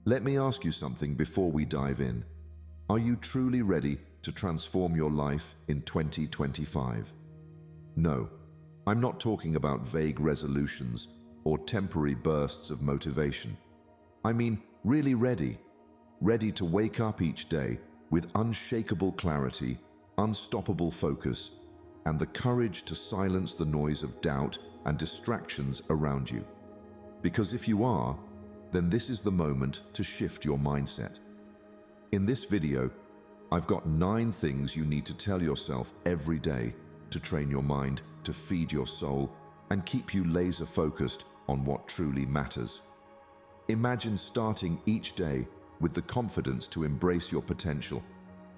Let me ask you something before we dive in. Are you truly ready to transform your life in 2025? No, I'm not talking about vague resolutions or temporary bursts of motivation. I mean, really ready. Ready to wake up each day with unshakable clarity, unstoppable focus, and the courage to silence the noise of doubt and distractions around you. Because if you are, then this is the moment to shift your mindset. In this video, I've got 9 things you need to tell yourself every day to train your mind, to feed your soul, and keep you laser focused on what truly matters. Imagine starting each day with the confidence to embrace your potential,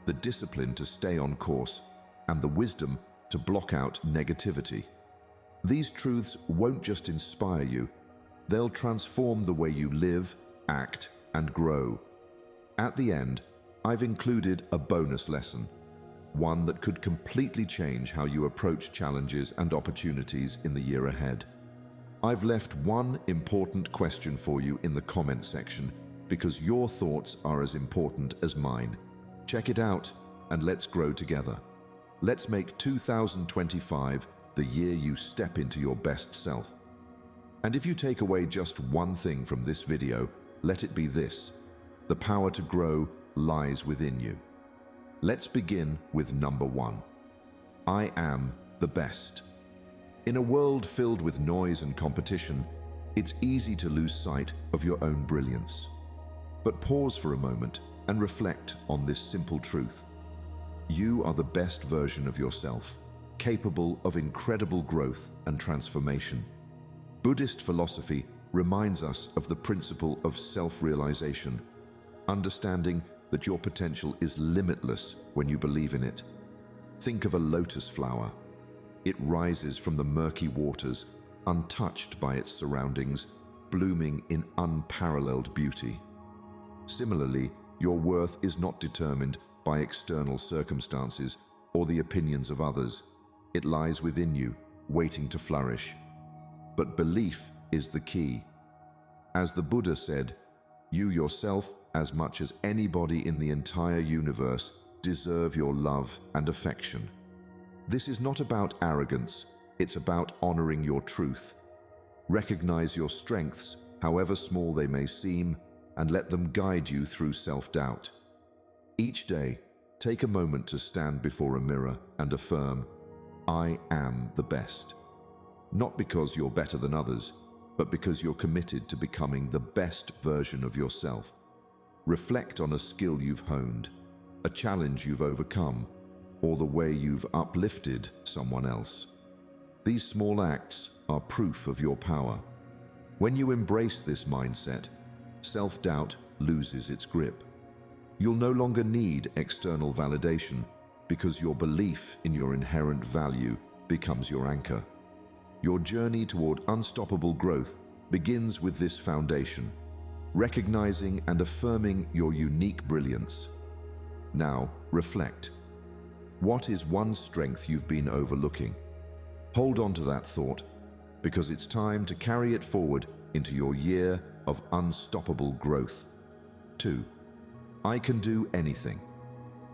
the discipline to stay on course, and the wisdom to block out negativity. These truths won't just inspire you, they'll transform the way you live, act, and grow. At the end, I've included a bonus lesson, one that could completely change how you approach challenges and opportunities in the year ahead. I've left one important question for you in the comment section because your thoughts are as important as mine. Check it out and let's grow together. Let's make 2025 the year you step into your best self. And if you take away just one thing from this video, let it be this: the power to grow lies within you. Let's begin with number 1. I am the best. In a world filled with noise and competition, it's easy to lose sight of your own brilliance. But pause for a moment and reflect on this simple truth. You are the best version of yourself, capable of incredible growth and transformation. Buddhist philosophy reminds us of the principle of self-realization, understanding that your potential is limitless when you believe in it. Think of a lotus flower. It rises from the murky waters, untouched by its surroundings, blooming in unparalleled beauty. Similarly, your worth is not determined by external circumstances or the opinions of others. It lies within you, waiting to flourish. But belief is the key. As the Buddha said, you yourself, as much as anybody in the entire universe, deserve your love and affection. This is not about arrogance, it's about honoring your truth. Recognize your strengths, however small they may seem, and let them guide you through self-doubt. Each day, take a moment to stand before a mirror and affirm, I am the best. Not because you're better than others, but because you're committed to becoming the best version of yourself. Reflect on a skill you've honed, a challenge you've overcome, or the way you've uplifted someone else. These small acts are proof of your power. When you embrace this mindset, self-doubt loses its grip. You'll no longer need external validation because your belief in your inherent value becomes your anchor. Your journey toward unstoppable growth begins with this foundation, recognizing and affirming your unique brilliance. Now, reflect. What is one strength you've been overlooking? Hold on to that thought, because it's time to carry it forward into your year of unstoppable growth. 2. I can do anything.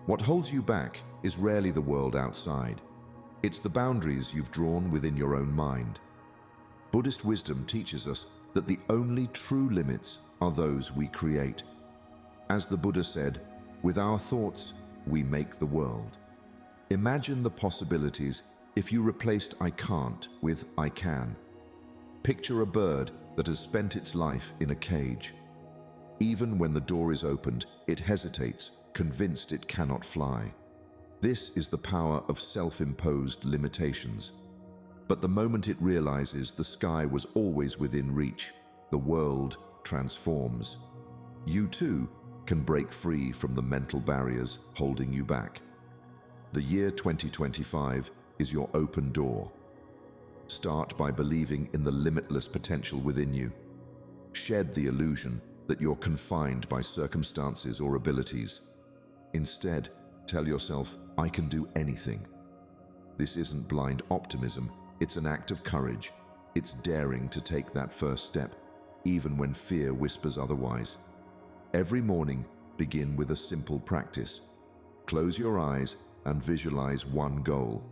What holds you back is rarely the world outside. It's the boundaries you've drawn within your own mind. Buddhist wisdom teaches us that the only true limits are those we create. As the Buddha said, with our thoughts, we make the world. Imagine the possibilities if you replaced I can't with I can. Picture a bird that has spent its life in a cage. Even when the door is opened, it hesitates, convinced it cannot fly. This is the power of self-imposed limitations. But the moment it realizes the sky was always within reach, the world transforms. You too can break free from the mental barriers holding you back. The year 2025 is your open door. Start by believing in the limitless potential within you. Shed the illusion that you're confined by circumstances or abilities. Instead, tell yourself, I can do anything. This isn't blind optimism, it's an act of courage. It's daring to take that first step, even when fear whispers otherwise. Every morning, begin with a simple practice. Close your eyes and visualize one goal,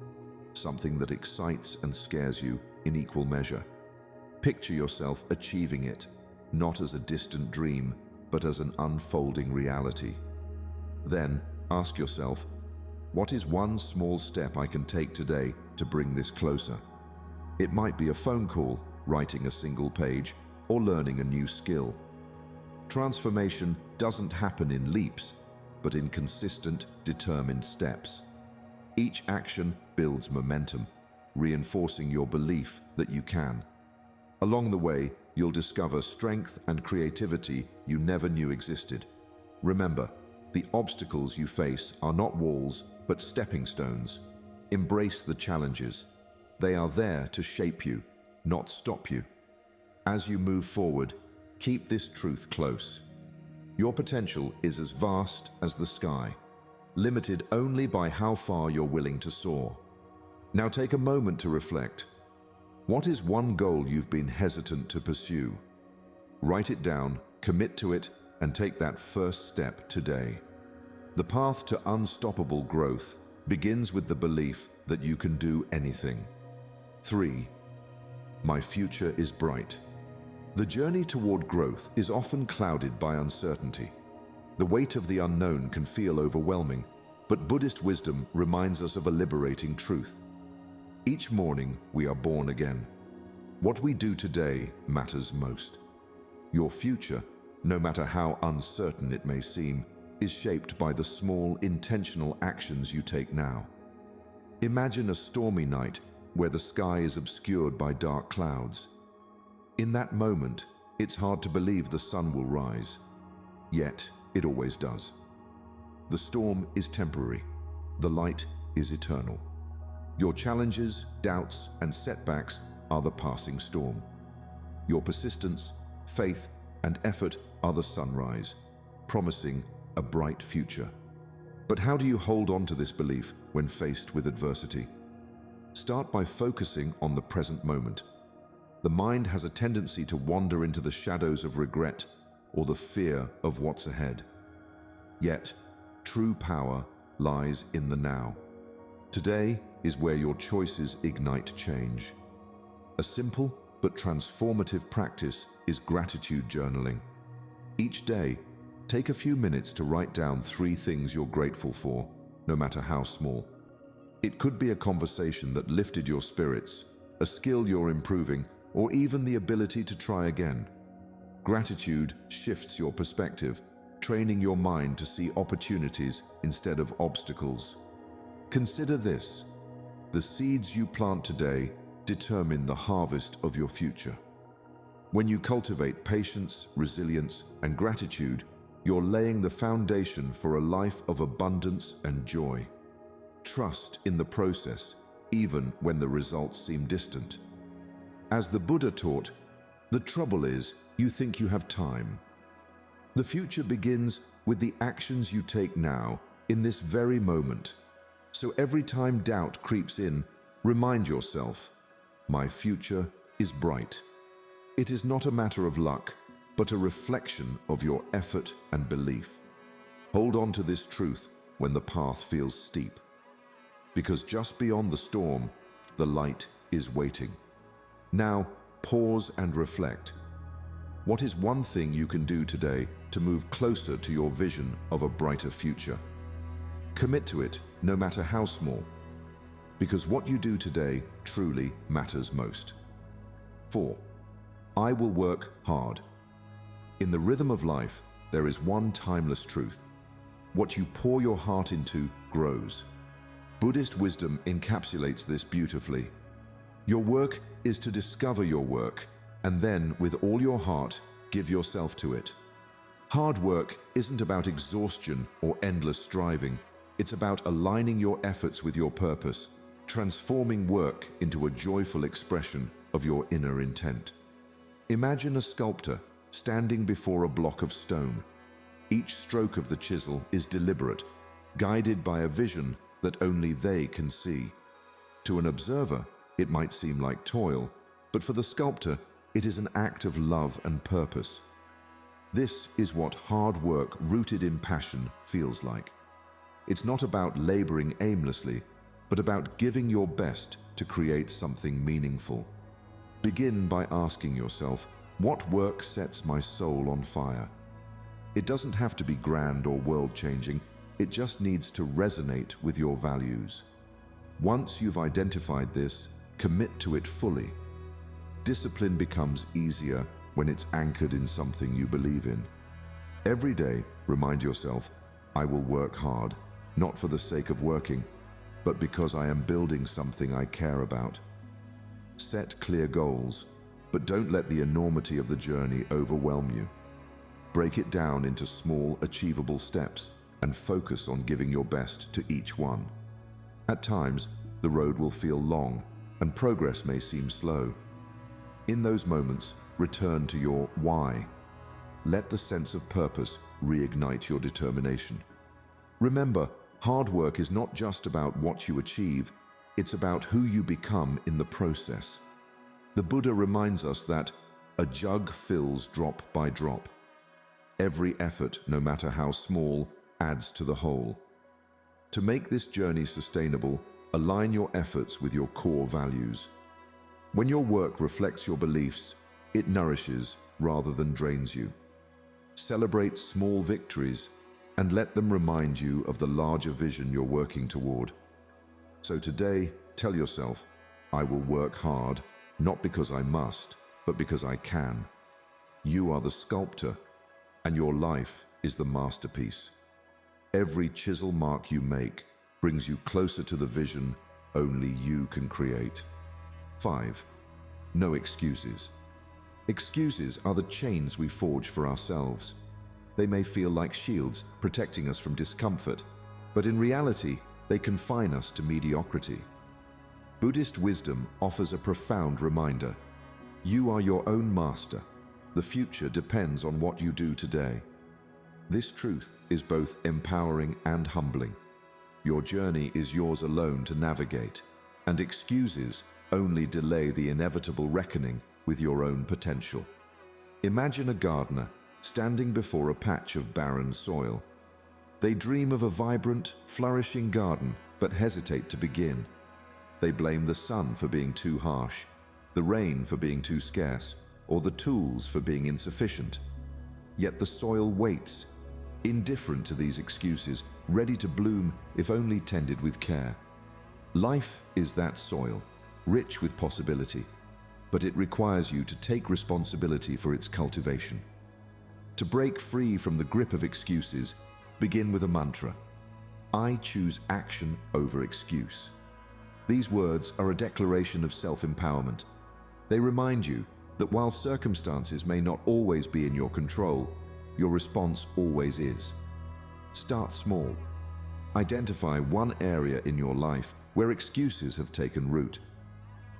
something that excites and scares you in equal measure. Picture yourself achieving it, not as a distant dream, but as an unfolding reality. Then, ask yourself, what is one small step I can take today to bring this closer? It might be a phone call, writing a single page, or learning a new skill. Transformation doesn't happen in leaps, but in consistent, determined steps. Each action builds momentum, reinforcing your belief that you can. Along the way, you'll discover strength and creativity you never knew existed. Remember, the obstacles you face are not walls, but stepping stones. Embrace the challenges. They are there to shape you, not stop you. As you move forward, keep this truth close. Your potential is as vast as the sky, limited only by how far you're willing to soar. Now take a moment to reflect. What is one goal you've been hesitant to pursue? Write it down, commit to it, and take that first step today. The path to unstoppable growth begins with the belief that you can do anything. 3. My future is bright. The journey toward growth is often clouded by uncertainty. The weight of the unknown can feel overwhelming, but Buddhist wisdom reminds us of a liberating truth. Each morning, we are born again. What we do today matters most. Your future, no matter how uncertain it may seem, is shaped by the small, intentional actions you take now. Imagine a stormy night where the sky is obscured by dark clouds. In that moment, it's hard to believe the sun will rise. Yet, it always does. The storm is temporary. The light is eternal. Your challenges, doubts, and setbacks are the passing storm. Your persistence, faith, and effort are the sunrise, promising a bright future. But how do you hold on to this belief when faced with adversity? Start by focusing on the present moment. The mind has a tendency to wander into the shadows of regret or the fear of what's ahead. Yet, true power lies in the now. Today is where your choices ignite change. A simple but transformative practice is gratitude journaling. Each day, take a few minutes to write down 3 things you're grateful for, no matter how small. It could be a conversation that lifted your spirits, a skill you're improving, or even the ability to try again. Gratitude shifts your perspective, training your mind to see opportunities instead of obstacles. Consider this: the seeds you plant today determine the harvest of your future. When you cultivate patience, resilience, and gratitude, you're laying the foundation for a life of abundance and joy. Trust in the process, even when the results seem distant. As the Buddha taught, the trouble is you think you have time. The future begins with the actions you take now, in this very moment. So every time doubt creeps in, remind yourself, my future is bright. It is not a matter of luck, but a reflection of your effort and belief. Hold on to this truth when the path feels steep, because just beyond the storm, the light is waiting. Now, pause and reflect. What is one thing you can do today to move closer to your vision of a brighter future? Commit to it, no matter how small, because what you do today truly matters most. 4. I will work hard. In the rhythm of life, there is one timeless truth. What you pour your heart into grows. Buddhist wisdom encapsulates this beautifully. Your work is to discover your work, and then, with all your heart, give yourself to it. Hard work isn't about exhaustion or endless striving. It's about aligning your efforts with your purpose, transforming work into a joyful expression of your inner intent. Imagine a sculptor standing before a block of stone. Each stroke of the chisel is deliberate, guided by a vision that only they can see. To an observer, it might seem like toil, but for the sculptor, it is an act of love and purpose. This is what hard work rooted in passion feels like. It's not about laboring aimlessly, but about giving your best to create something meaningful. Begin by asking yourself, what work sets my soul on fire? It doesn't have to be grand or world-changing, it just needs to resonate with your values. Once you've identified this, commit to it fully. Discipline becomes easier when it's anchored in something you believe in. Every day, remind yourself, I will work hard, not for the sake of working, but because I am building something I care about. Set clear goals, but don't let the enormity of the journey overwhelm you. Break it down into small, achievable steps and focus on giving your best to each one. At times, the road will feel long and progress may seem slow. In those moments, return to your why. Let the sense of purpose reignite your determination. Remember, hard work is not just about what you achieve, it's about who you become in the process. The Buddha reminds us that a jug fills drop by drop. Every effort, no matter how small, adds to the whole. To make this journey sustainable, align your efforts with your core values. When your work reflects your beliefs, it nourishes rather than drains you. Celebrate small victories and let them remind you of the larger vision you're working toward. So today, tell yourself, I will work hard, not because I must, but because I can. You are the sculptor, and your life is the masterpiece. Every chisel mark you make brings you closer to the vision only you can create. 5. No excuses. Excuses are the chains we forge for ourselves. They may feel like shields protecting us from discomfort, but in reality, they confine us to mediocrity. Buddhist wisdom offers a profound reminder. You are your own master. The future depends on what you do today. This truth is both empowering and humbling. Your journey is yours alone to navigate, and excuses only delay the inevitable reckoning with your own potential. Imagine a gardener standing before a patch of barren soil. They dream of a vibrant, flourishing garden, but hesitate to begin. They blame the sun for being too harsh, the rain for being too scarce, or the tools for being insufficient. Yet the soil waits, indifferent to these excuses, ready to bloom if only tended with care. Life is that soil, rich with possibility, but it requires you to take responsibility for its cultivation. To break free from the grip of excuses, begin with a mantra. I choose action over excuse. These words are a declaration of self-empowerment. They remind you that while circumstances may not always be in your control, your response always is. Start small. Identify one area in your life where excuses have taken root.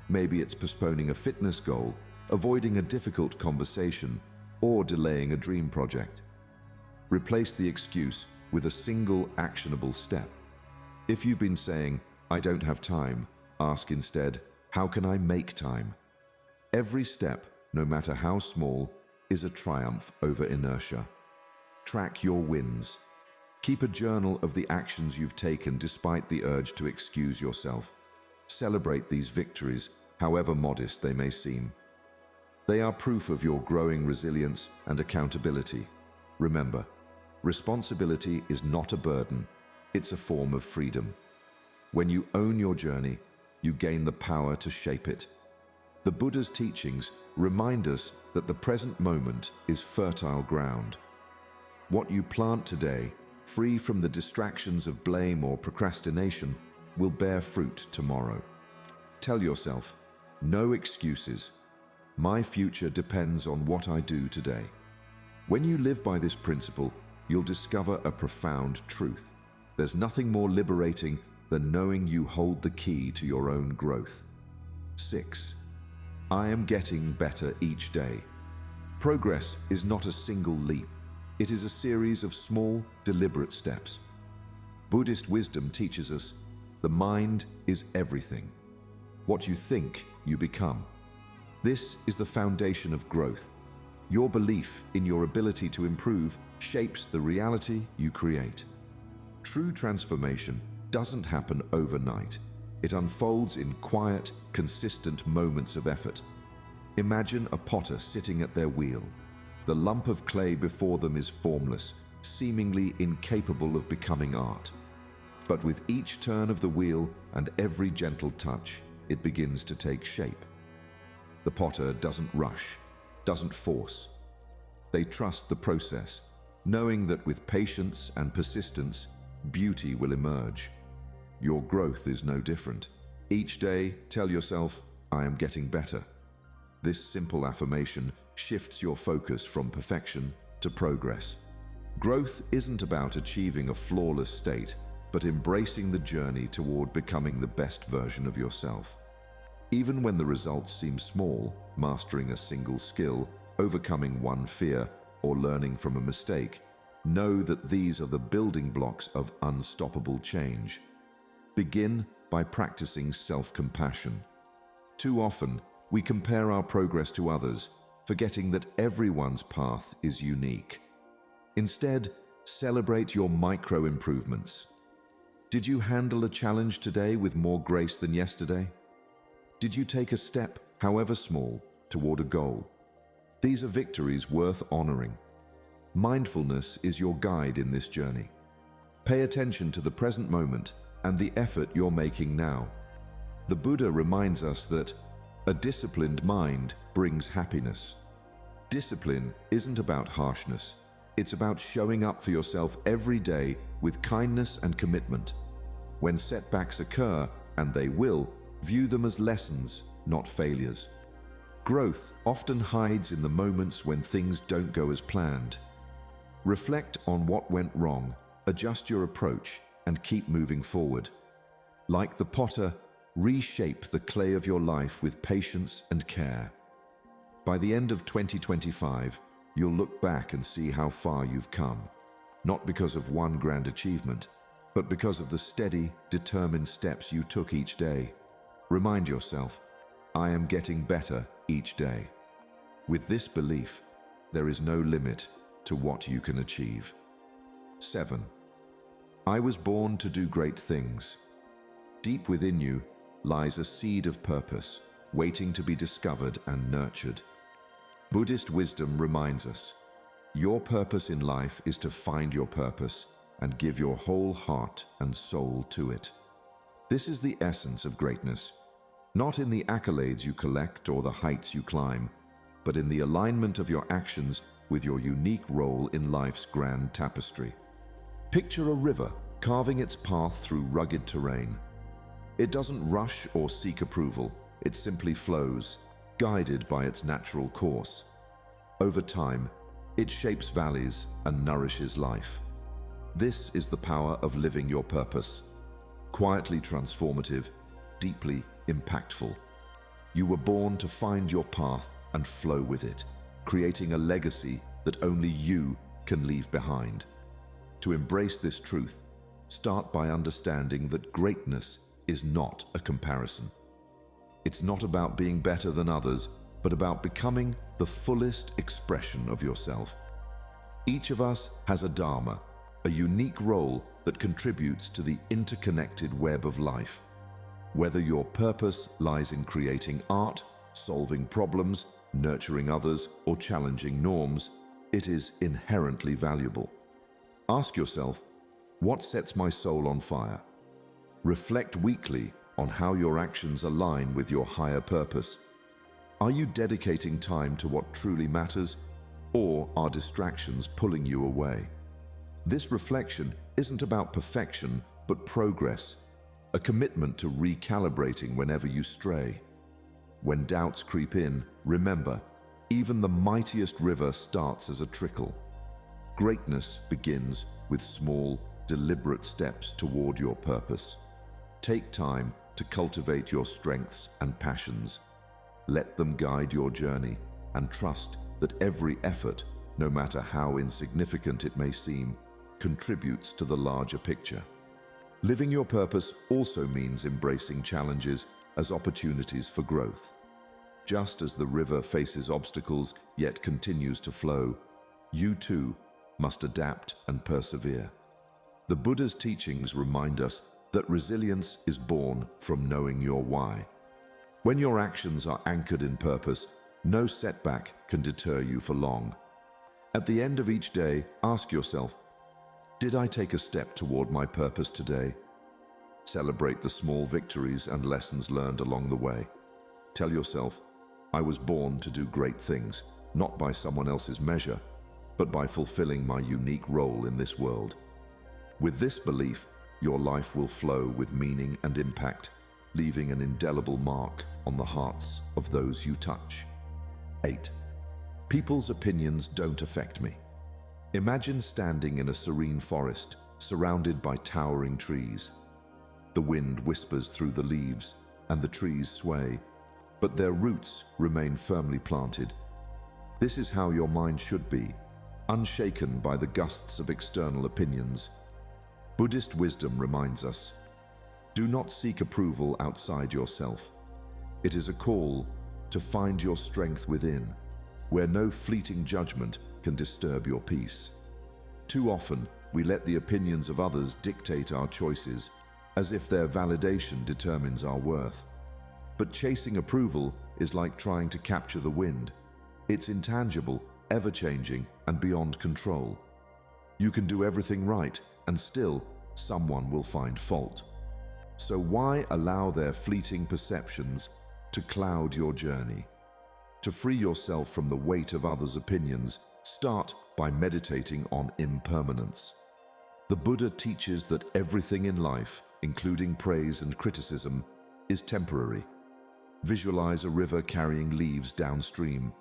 Maybe it's postponing a fitness goal, avoiding a difficult conversation, or delaying a dream project. Replace the excuse with a single actionable step. If you've been saying, I don't have time, ask instead, how can I make time? Every step, no matter how small, is a triumph over inertia. Track your wins. Keep a journal of the actions you've taken despite the urge to excuse yourself. Celebrate these victories, however modest they may seem. They are proof of your growing resilience and accountability. Remember, responsibility is not a burden, it's a form of freedom. When you own your journey, you gain the power to shape it. The Buddha's teachings remind us that the present moment is fertile ground. What you plant today, free from the distractions of blame or procrastination, will bear fruit tomorrow. Tell yourself, no excuses. My future depends on what I do today. When you live by this principle, you'll discover a profound truth. There's nothing more liberating than knowing you hold the key to your own growth. 6. I am getting better each day. Progress is not a single leap. It is a series of small, deliberate steps. Buddhist wisdom teaches us, the mind is everything. What you think, you become. This is the foundation of growth. Your belief in your ability to improve shapes the reality you create. True transformation doesn't happen overnight. It unfolds in quiet, consistent moments of effort. Imagine a potter sitting at their wheel. The lump of clay before them is formless, seemingly incapable of becoming art. But with each turn of the wheel and every gentle touch, it begins to take shape. The potter doesn't rush, doesn't force. They trust the process, knowing that with patience and persistence, beauty will emerge. Your growth is no different. Each day, tell yourself, I am getting better. This simple affirmation shifts your focus from perfection to progress. Growth isn't about achieving a flawless state, but embracing the journey toward becoming the best version of yourself. Even when the results seem small, mastering a single skill, overcoming one fear, or learning from a mistake, know that these are the building blocks of unstoppable change. Begin by practicing self-compassion. Too often, we compare our progress to others, forgetting that everyone's path is unique. Instead, celebrate your micro-improvements. Did you handle a challenge today with more grace than yesterday? Did you take a step, however small, toward a goal? These are victories worth honoring. Mindfulness is your guide in this journey. Pay attention to the present moment and the effort you're making now. The Buddha reminds us that a disciplined mind brings happiness. Discipline isn't about harshness. It's about showing up for yourself every day with kindness and commitment. When setbacks occur, and they will, view them as lessons, not failures. Growth often hides in the moments when things don't go as planned. Reflect on what went wrong, adjust your approach, and keep moving forward. Like the potter, reshape the clay of your life with patience and care. By the end of 2025, you'll look back and see how far you've come, not because of one grand achievement, but because of the steady, determined steps you took each day. Remind yourself, I am getting better each day. With this belief, there is no limit to what you can achieve. 7. I was born to do great things. Deep within you lies a seed of purpose, waiting to be discovered and nurtured. Buddhist wisdom reminds us, your purpose in life is to find your purpose and give your whole heart and soul to it. This is the essence of greatness, not in the accolades you collect or the heights you climb, but in the alignment of your actions with your unique role in life's grand tapestry. Picture a river carving its path through rugged terrain. It doesn't rush or seek approval, it simply flows, guided by its natural course. Over time, it shapes valleys and nourishes life. This is the power of living your purpose. Quietly transformative, deeply impactful. You were born to find your path and flow with it, creating a legacy that only you can leave behind. To embrace this truth, start by understanding that greatness is not a comparison. It's not about being better than others, but about becoming the fullest expression of yourself. Each of us has a dharma, a unique role that contributes to the interconnected web of life. Whether your purpose lies in creating art, solving problems, nurturing others, or challenging norms, it is inherently valuable. Ask yourself, what sets my soul on fire? Reflect weekly on how your actions align with your higher purpose. Are you dedicating time to what truly matters, or are distractions pulling you away? This reflection isn't about perfection, but progress, a commitment to recalibrating whenever you stray. When doubts creep in, remember, even the mightiest river starts as a trickle. Greatness begins with small, deliberate steps toward your purpose. Take time to cultivate your strengths and passions. Let them guide your journey, and trust that every effort, no matter how insignificant it may seem, contributes to the larger picture. Living your purpose also means embracing challenges as opportunities for growth. Just as the river faces obstacles yet continues to flow, you too must adapt and persevere. The Buddha's teachings remind us that resilience is born from knowing your why. When your actions are anchored in purpose, no setback can deter you for long. At the end of each day, ask yourself, did I take a step toward my purpose today? Celebrate the small victories and lessons learned along the way. Tell yourself, I was born to do great things, not by someone else's measure, but by fulfilling my unique role in this world. With this belief, your life will flow with meaning and impact, leaving an indelible mark on the hearts of those you touch. 8. People's opinions don't affect me. Imagine standing in a serene forest, surrounded by towering trees. The wind whispers through the leaves, and the trees sway, but their roots remain firmly planted. This is how your mind should be, unshaken by the gusts of external opinions. Buddhist wisdom reminds us, do not seek approval outside yourself. It is a call to find your strength within, where no fleeting judgment can disturb your peace. Too often, we let the opinions of others dictate our choices, as if their validation determines our worth. But chasing approval is like trying to capture the wind. It's intangible, ever-changing, and beyond control. You can do everything right, and still, someone will find fault. So why allow their fleeting perceptions to cloud your journey? To free yourself from the weight of others' opinions, start by meditating on impermanence. The Buddha teaches that everything in life, including praise and criticism, is temporary. Visualize a river carrying leaves downstream.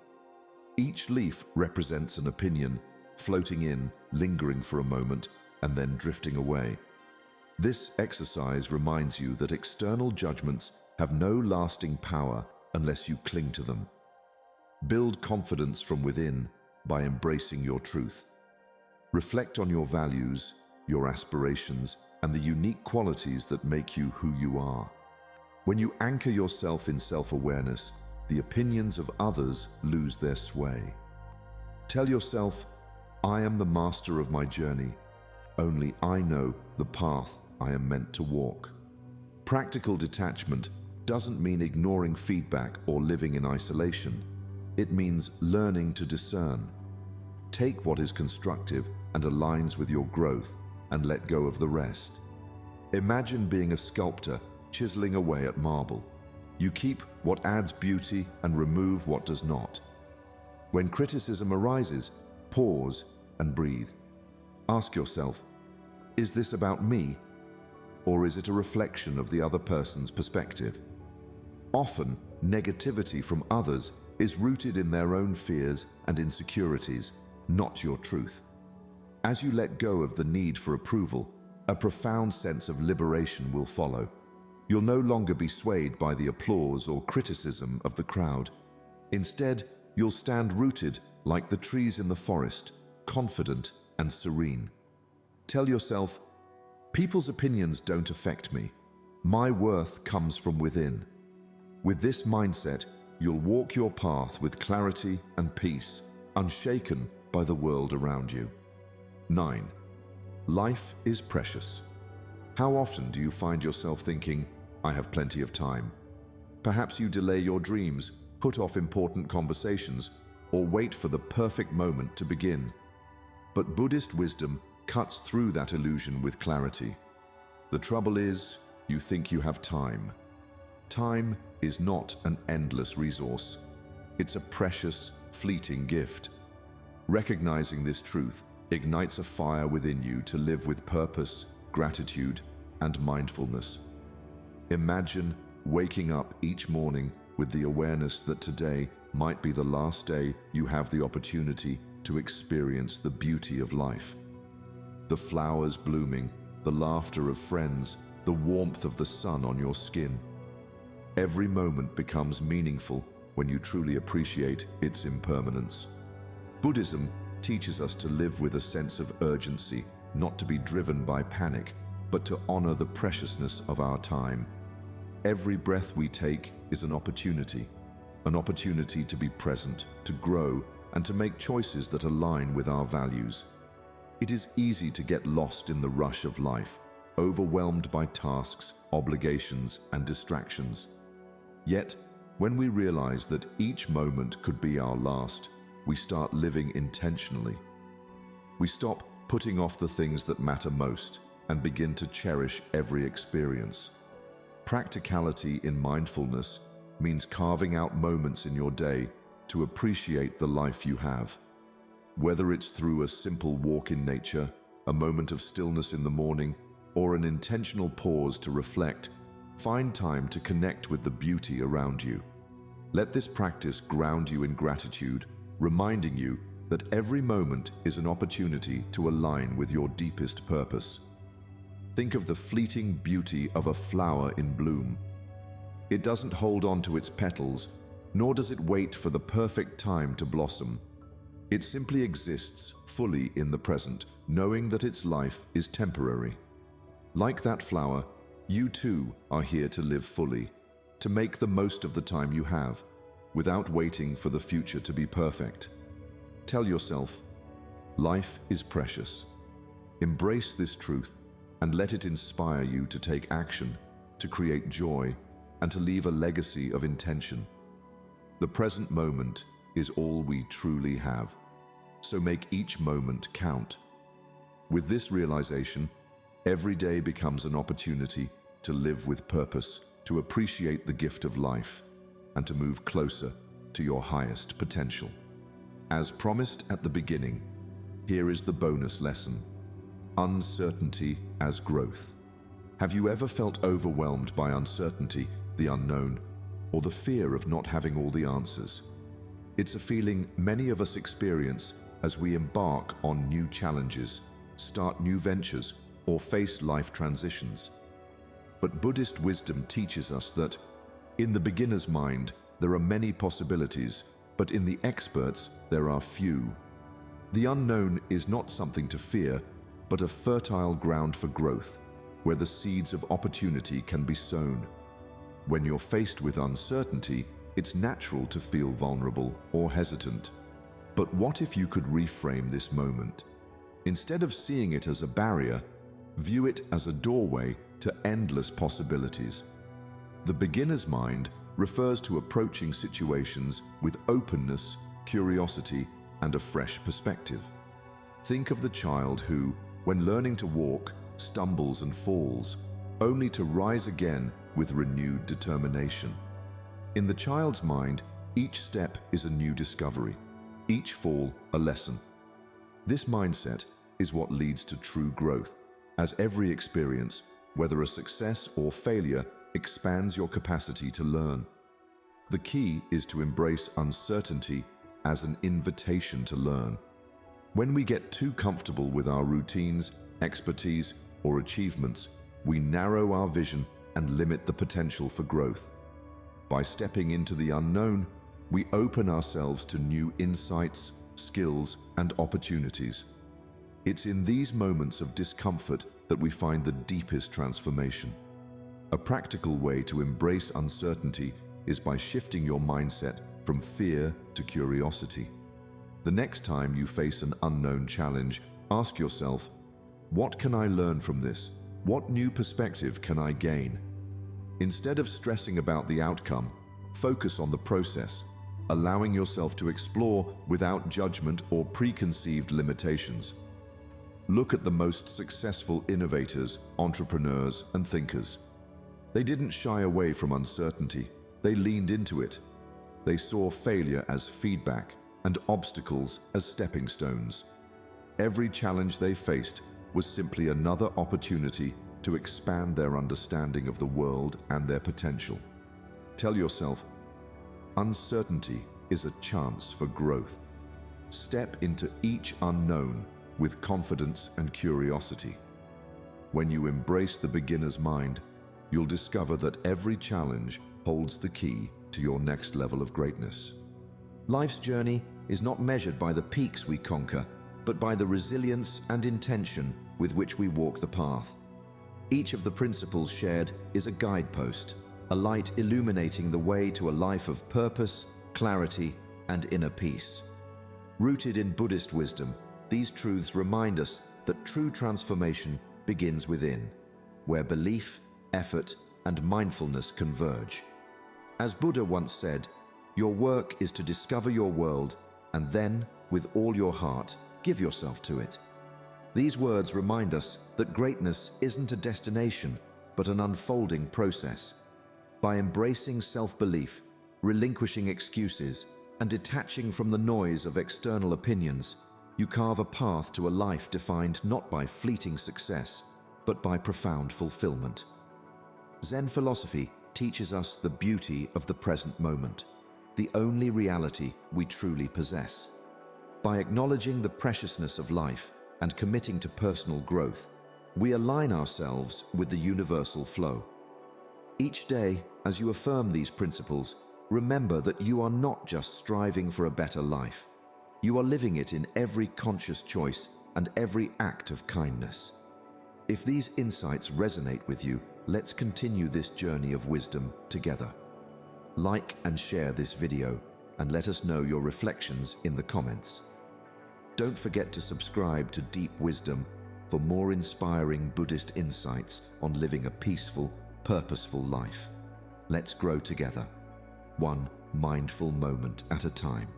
Each leaf represents an opinion, floating in, lingering for a moment, and then drifting away. This exercise reminds you that external judgments have no lasting power unless you cling to them. Build confidence from within by embracing your truth. Reflect on your values, your aspirations, and the unique qualities that make you who you are. When you anchor yourself in self-awareness, the opinions of others lose their sway. Tell yourself, I am the master of my journey. Only I know the path I am meant to walk. Practical detachment doesn't mean ignoring feedback or living in isolation. It means learning to discern. Take what is constructive and aligns with your growth, and let go of the rest. Imagine being a sculptor chiseling away at marble. You keep what adds beauty and remove what does not. When criticism arises, pause and breathe. Ask yourself, is this about me, or is it a reflection of the other person's perspective? Often, negativity from others is rooted in their own fears and insecurities, not your truth. As you let go of the need for approval, a profound sense of liberation will follow. You'll no longer be swayed by the applause or criticism of the crowd. Instead, you'll stand rooted like the trees in the forest, confident and serene. Tell yourself, people's opinions don't affect me. My worth comes from within. With this mindset, you'll walk your path with clarity and peace, unshaken by the world around you. 9. Life is precious. How often do you find yourself thinking, I have plenty of time? Perhaps you delay your dreams, put off important conversations, or wait for the perfect moment to begin. But Buddhist wisdom cuts through that illusion with clarity. The trouble is, you think you have time. Time is not an endless resource. It's a precious, fleeting gift. Recognizing this truth ignites a fire within you to live with purpose, gratitude, and mindfulness. Imagine waking up each morning with the awareness that today might be the last day you have the opportunity to experience the beauty of life. The flowers blooming, the laughter of friends, the warmth of the sun on your skin. Every moment becomes meaningful when you truly appreciate its impermanence. Buddhism teaches us to live with a sense of urgency, not to be driven by panic, but to honor the preciousness of our time. Every breath we take is an opportunity. an opportunity to be present, to grow, and to make choices that align with our values. It is easy to get lost in the rush of life, overwhelmed by tasks, obligations, and distractions. Yet, when we realize that each moment could be our last, we start living intentionally. We stop putting off the things that matter most and begin to cherish every experience. Practicality in mindfulness means carving out moments in your day to appreciate the life you have. Whether it's through a simple walk in nature, a moment of stillness in the morning, or an intentional pause to reflect, find time to connect with the beauty around you. Let this practice ground you in gratitude, reminding you that every moment is an opportunity to align with your deepest purpose. Think of the fleeting beauty of a flower in bloom. It doesn't hold on to its petals, nor does it wait for the perfect time to blossom. It simply exists fully in the present, knowing that its life is temporary. Like that flower, you too are here to live fully, to make the most of the time you have, without waiting for the future to be perfect. Tell yourself, life is precious. Embrace this truth and let it inspire you to take action, to create joy, and to leave a legacy of intention. The present moment is all we truly have, so make each moment count. With this realization, every day becomes an opportunity to live with purpose, to appreciate the gift of life, and to move closer to your highest potential. As promised at the beginning, here is the bonus lesson: uncertainty as growth. Have you ever felt overwhelmed by uncertainty, the unknown, or the fear of not having all the answers? It's a feeling many of us experience as we embark on new challenges, start new ventures, or face life transitions. But Buddhist wisdom teaches us that in the beginner's mind, there are many possibilities, but in the expert's, there are few. The unknown is not something to fear, but a fertile ground for growth, where the seeds of opportunity can be sown. When you're faced with uncertainty, it's natural to feel vulnerable or hesitant. But what if you could reframe this moment? Instead of seeing it as a barrier, view it as a doorway to endless possibilities. The beginner's mind refers to approaching situations with openness, curiosity, and a fresh perspective. Think of the child who, when learning to walk, stumbles and falls, only to rise again with renewed determination. In the child's mind, each step is a new discovery, each fall a lesson. This mindset is what leads to true growth, as every experience, whether a success or failure, expands your capacity to learn. The key is to embrace uncertainty as an invitation to learn. When we get too comfortable with our routines, expertise, or achievements, we narrow our vision and limit the potential for growth. By stepping into the unknown, we open ourselves to new insights, skills, and opportunities. It's in these moments of discomfort that we find the deepest transformation. A practical way to embrace uncertainty is by shifting your mindset from fear to curiosity. The next time you face an unknown challenge, ask yourself, what can I learn from this? What new perspective can I gain? Instead of stressing about the outcome, focus on the process, allowing yourself to explore without judgment or preconceived limitations. Look at the most successful innovators, entrepreneurs, and thinkers. They didn't shy away from uncertainty. They leaned into it. They saw failure as feedback and obstacles as stepping stones. Every challenge they faced was simply another opportunity to expand their understanding of the world and their potential. Tell yourself, uncertainty is a chance for growth. Step into each unknown with confidence and curiosity. When you embrace the beginner's mind, you'll discover that every challenge holds the key to your next level of greatness. Life's journey is not measured by the peaks we conquer, but by the resilience and intention with which we walk the path. Each of the principles shared is a guidepost, a light illuminating the way to a life of purpose, clarity, and inner peace. Rooted in Buddhist wisdom, these truths remind us that true transformation begins within, where belief, effort, and mindfulness converge. As Buddha once said, "Your work is to discover your world, and then, with all your heart, give yourself to it." These words remind us that greatness isn't a destination, but an unfolding process. By embracing self-belief, relinquishing excuses, and detaching from the noise of external opinions, you carve a path to a life defined not by fleeting success, but by profound fulfillment. Zen philosophy teaches us the beauty of the present moment, the only reality we truly possess. By acknowledging the preciousness of life and committing to personal growth, we align ourselves with the universal flow. Each day, as you affirm these principles, remember that you are not just striving for a better life. You are living it in every conscious choice and every act of kindness. If these insights resonate with you, let's continue this journey of wisdom together. Like and share this video, and let us know your reflections in the comments. Don't forget to subscribe to Deep Wisdom for more inspiring Buddhist insights on living a peaceful, purposeful life. Let's grow together, one mindful moment at a time.